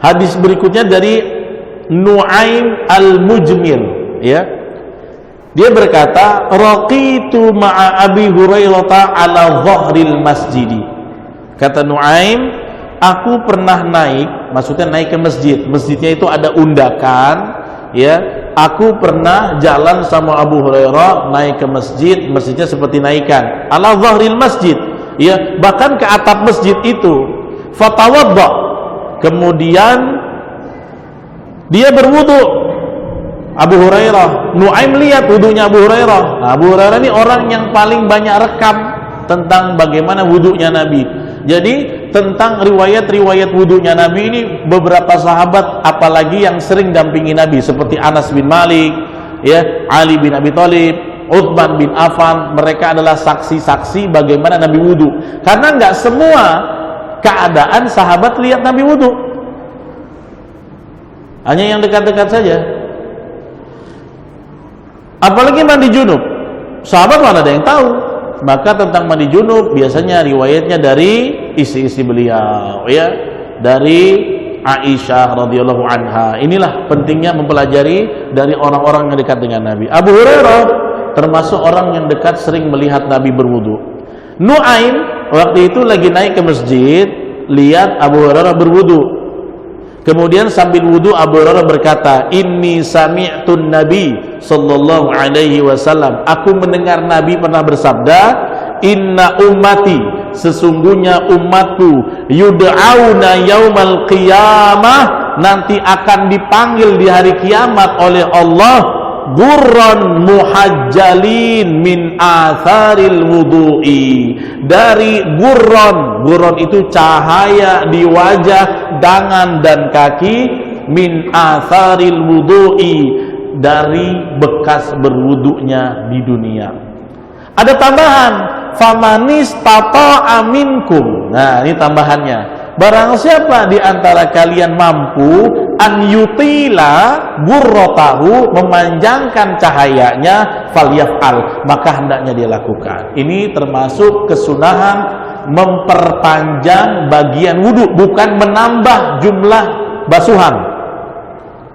Hadis berikutnya dari Nu'aim al-Mujmir, ya. Dia berkata, raqitu ma'a Abi Hurairah ala dhahril masjidi. Kata Nu'aim, aku pernah naik, maksudnya naik ke masjid. Masjidnya itu ada undakan, ya. Aku pernah jalan sama Abu Hurairah naik ke masjid, masjidnya seperti naikan. Ala dhahril masjid, ya, bahkan ke atap masjid itu. Fatawadda, kemudian dia berwudu. Abu Hurairah, Nu'aim lihat wudunya Abu Hurairah. Nah, Abu Hurairah ini orang yang paling banyak rekam tentang bagaimana wudunya Nabi. Jadi tentang riwayat-riwayat wudunya Nabi ini beberapa sahabat apalagi yang sering dampingi Nabi seperti Anas bin Malik, ya, Ali bin Abi Thalib, Utsman bin Affan, mereka adalah saksi-saksi bagaimana Nabi wudu. Karena nggak semua keadaan sahabat lihat Nabi wudu. Hanya yang dekat-dekat saja. Apalagi mandi junub. Sahabat mana ada yang tahu. Maka tentang mandi junub biasanya riwayatnya dari istri-istri beliau, ya, dari Aisyah radhiyallahu anha. Inilah pentingnya mempelajari dari orang-orang yang dekat dengan Nabi. Abu Hurairah termasuk orang yang dekat sering melihat Nabi berwudu. Nu'aim waktu itu lagi naik ke masjid, lihat Abu Hurairah berwudu. Kemudian sambil wudu Abu Hurairah berkata, "Inni sami'tun Nabi sallallahu alaihi wasallam." Aku mendengar Nabi pernah bersabda, "Inna ummati, sesungguhnya umatku, yud'auna yaumal qiyamah, nanti akan dipanggil di hari kiamat oleh Allah, gurran muhajjalin min atharil wudu'i." Dari gurran itu cahaya di wajah, tangan dan kaki, min atharil wudu'i, dari bekas berwudunya di dunia. Ada tambahan, famanis tata'a minkum. Nah, ini tambahannya. Barang siapa di antara kalian mampu an yutila gurratahu, memanjangkan cahayanya, falyaf'al, maka hendaknya dia lakukan. Ini termasuk kesunahan memperpanjang bagian wudu, bukan menambah jumlah basuhan.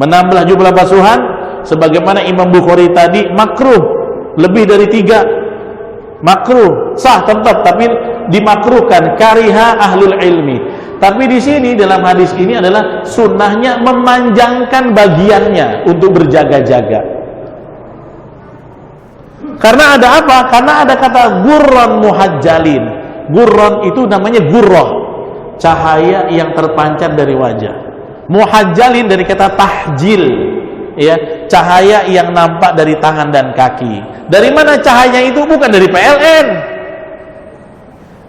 Menambah jumlah basuhan sebagaimana Imam Bukhari tadi makruh lebih dari 3. Makruh, sah tetap, tapi dimakruhkan, kariha ahlul ilmi. Tapi di sini dalam hadis ini adalah sunnahnya memanjangkan bagiannya untuk berjaga-jaga. Karena ada apa? Karena ada kata gurran muhajjalin. Gurran itu namanya gurrah, cahaya yang terpancar dari wajah. Muhajjalin dari kata tahjil, ya, cahaya yang nampak dari tangan dan kaki. Dari mana cahaya itu? Bukan dari PLN.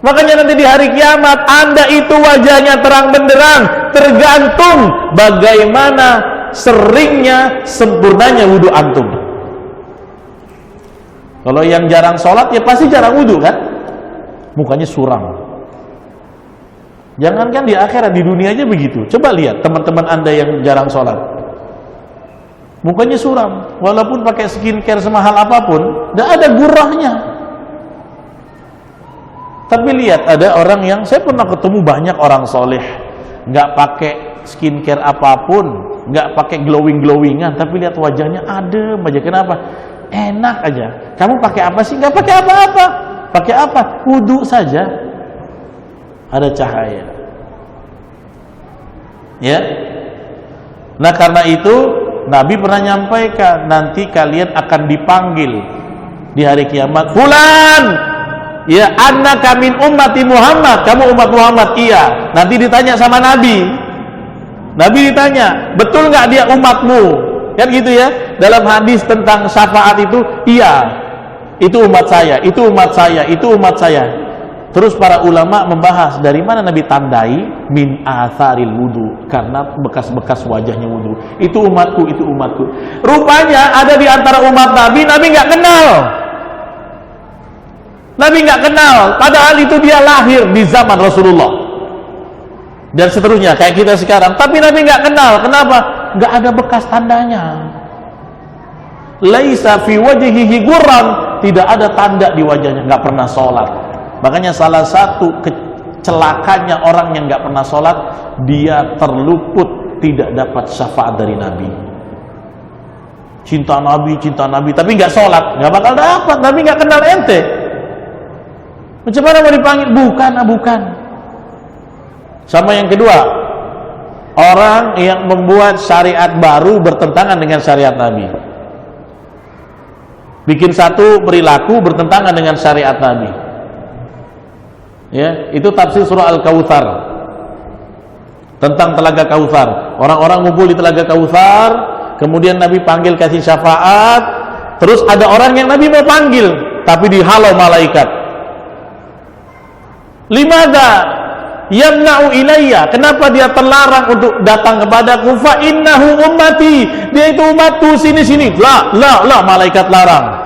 Makanya nanti di hari kiamat Anda itu wajahnya terang benderang, tergantung bagaimana seringnya, sempurnanya wudu antum. Kalau yang jarang sholat ya pasti jarang wudu kan, mukanya suram. Jangankan di akhirat, di dunia aja begitu. Coba lihat teman-teman Anda yang jarang sholat, mukanya suram, walaupun pakai skincare semahal apapun, tidak ada gurahnya. Tapi lihat, ada orang yang, saya pernah ketemu banyak orang soleh, nggak pakai skincare apapun, nggak pakai glowingan, tapi lihat wajahnya adem aja. Kenapa? Enak aja. Kamu pakai apa sih? Nggak pakai apa-apa. Pakai apa? Wudu saja, ada cahaya. Ya. Nah karena itu Nabi pernah nyampaikan, nanti kalian akan dipanggil di hari kiamat, fulan, ya, annaka min ummati Muhammad, kamu umat Muhammad. Iya. Nanti ditanya sama Nabi. Nabi ditanya, betul nggak dia umatmu? Kan gitu ya. Dalam hadis tentang syafaat itu, iya, itu umat saya, itu umat saya, itu umat saya. Terus para ulama membahas dari mana Nabi tandai min atharil wudu, karena bekas-bekas wajahnya wudu. Itu umatku, itu umatku. Rupanya ada di antara umat Nabi nggak kenal. Nabi nggak kenal, padahal itu dia lahir di zaman Rasulullah dan seterusnya kayak kita sekarang. Tapi Nabi nggak kenal. Kenapa? Nggak ada bekas tandanya. Laisa fi wajhihi gurran, tidak ada tanda di wajahnya, nggak pernah sholat. Makanya salah satu kecelakanya orang yang nggak pernah sholat, dia terluput tidak dapat syafaat dari Nabi. Cinta Nabi, tapi nggak sholat, nggak bakal dapat. Nabi nggak kenal ente. Macam mana mau dipanggil? Bukan. Sama yang kedua, orang yang membuat syariat baru bertentangan dengan syariat Nabi. Bikin satu perilaku bertentangan dengan syariat Nabi. Ya, itu tafsir surah Al-Kautsar. Tentang telaga Kautsar. Orang-orang ngumpul di telaga Kautsar, kemudian Nabi panggil kasih syafaat, terus ada orang yang Nabi mau panggil, tapi dihalau malaikat. Limadha yamna'u ilayya, kenapa dia terlarang untuk datang kepadaku? Fa innahu ummati, dia itu umatku, sini la malaikat larang.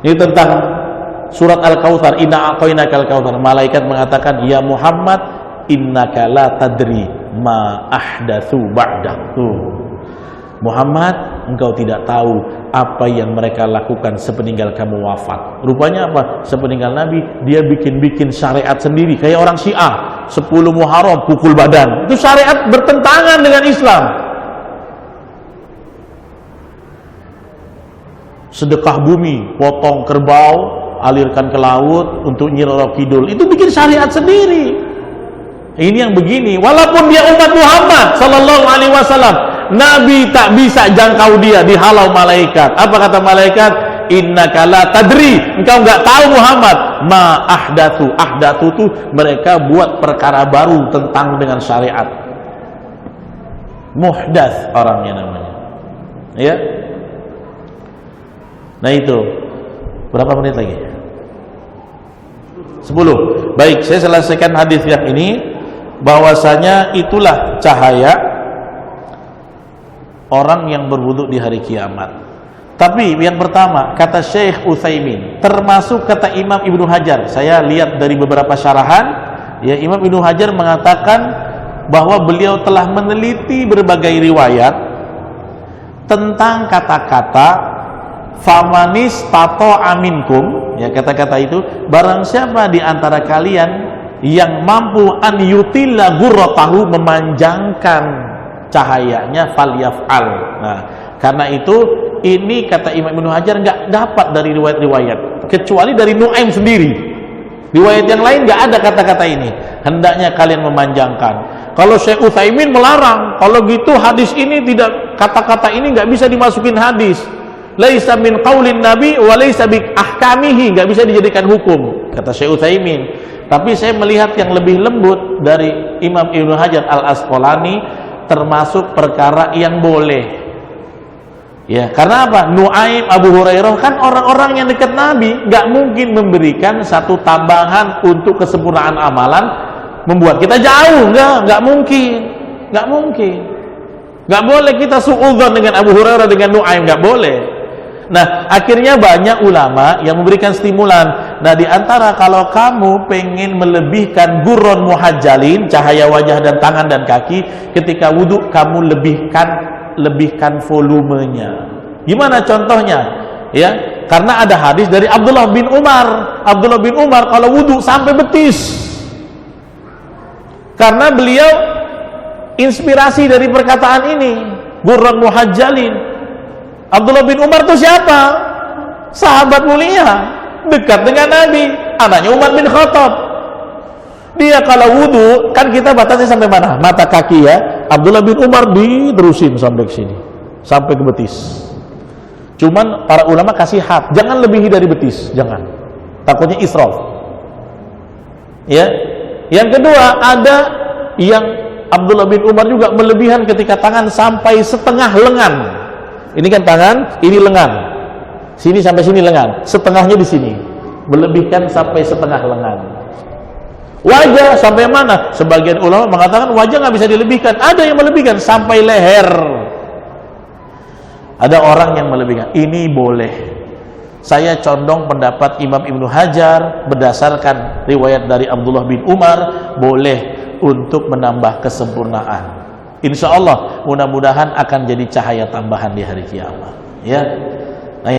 Ini tentang surat Al-Kautsar, inna a'tainakal kautsar. Malaikat mengatakan, ya Muhammad, innaka la tadri ma ahdatsu ba'dak. Muhammad, engkau tidak tahu apa yang mereka lakukan sepeninggal kamu wafat. Rupanya apa? Sepeninggal Nabi, dia bikin syariat sendiri. Kayak orang Syiah, 10 Muharram pukul badan. Itu syariat bertentangan dengan Islam. Sedekah bumi, potong kerbau, alirkan ke laut untuk Nyi Roro Kidul. Itu bikin syariat sendiri. Ini yang begini. Walaupun dia umat Muhammad sallallahu alaihi wasallam, Nabi tak bisa jangkau dia, dihalau malaikat. Apa kata malaikat? Innaka la tadri, engkau enggak tahu Muhammad ma ahdatsu. Ahdatsu itu mereka buat perkara baru tentang dengan syariat. Muhdats orangnya namanya. Ya. Nah itu. Berapa menit lagi? 10. Baik, saya selesaikan hadis yang ini, bahwasanya itulah cahaya orang yang berwudu di hari kiamat. Tapi yang pertama, kata Syekh Utsaimin, termasuk kata Imam Ibnu Hajar, saya lihat dari beberapa syarahan, ya, Imam Ibnu Hajar mengatakan bahwa beliau telah meneliti berbagai riwayat tentang kata-kata famanis tato aminkum, ya, kata-kata itu, barang siapa di antara kalian yang mampu an yutilla ghurratahu, memanjangkan cahayanya, falyaf'al. Nah, karena itu ini kata Imam Ibnu Hajar nggak dapat dari riwayat-riwayat, kecuali dari Nuaim sendiri. Riwayat yang lain nggak ada kata-kata ini. Hendaknya kalian memanjangkan. Kalau Syekh Utsaimin melarang, kalau gitu hadis ini tidak, kata-kata ini nggak bisa dimasukin hadis. Laisa min qaulin nabi wa laisa bi ahkamihi, nggak bisa dijadikan hukum, kata Syekh Utsaimin. Tapi saya melihat yang lebih lembut dari Imam Ibnu Hajar Al-Asqalani, termasuk perkara yang boleh. Ya, karena apa? Nuaim, Abu Hurairah kan orang-orang yang dekat Nabi, nggak mungkin memberikan satu tambahan untuk kesempurnaan amalan, membuat kita jauh, nggak mungkin, nggak boleh kita suudzon dengan Abu Hurairah, dengan Nuaim, nggak boleh. Nah, akhirnya banyak ulama yang memberikan stimulan. Nah, di antara kalau kamu pengen melebihkan gurron muhajjalin, cahaya wajah dan tangan dan kaki, ketika wudhu kamu lebihkan volumenya. Gimana contohnya? Ya, karena ada hadis dari Abdullah bin Umar. Abdullah bin Umar kalau wudhu sampai betis. Karena beliau inspirasi dari perkataan ini, gurron muhajjalin. Abdullah bin Umar itu siapa? Sahabat mulia, dekat dengan Nabi, anaknya Umar bin Khattab. Dia kalau wudhu, kan kita batasnya sampai mana? Mata kaki, ya. Abdullah bin Umar diterusin sampai ke sini, sampai ke betis. Cuman para ulama kasih had, jangan lebihi dari betis, jangan. Takutnya israf. Ya. Yang kedua, ada yang Abdullah bin Umar juga melebihan ketika tangan sampai setengah lengan. Ini kan tangan, ini lengan. Sini sampai sini lengan, setengahnya di sini. Melebihkan sampai setengah lengan. Wajah sampai mana? Sebagian ulama mengatakan wajah nggak bisa dilebihkan. Ada yang melebihkan sampai leher. Ada orang yang melebihkan. Ini boleh. Saya condong pendapat Imam Ibnu Hajar berdasarkan riwayat dari Abdullah bin Umar, boleh untuk menambah kesempurnaan. Insya Allah mudah-mudahan akan jadi cahaya tambahan di hari kiamat. Ya.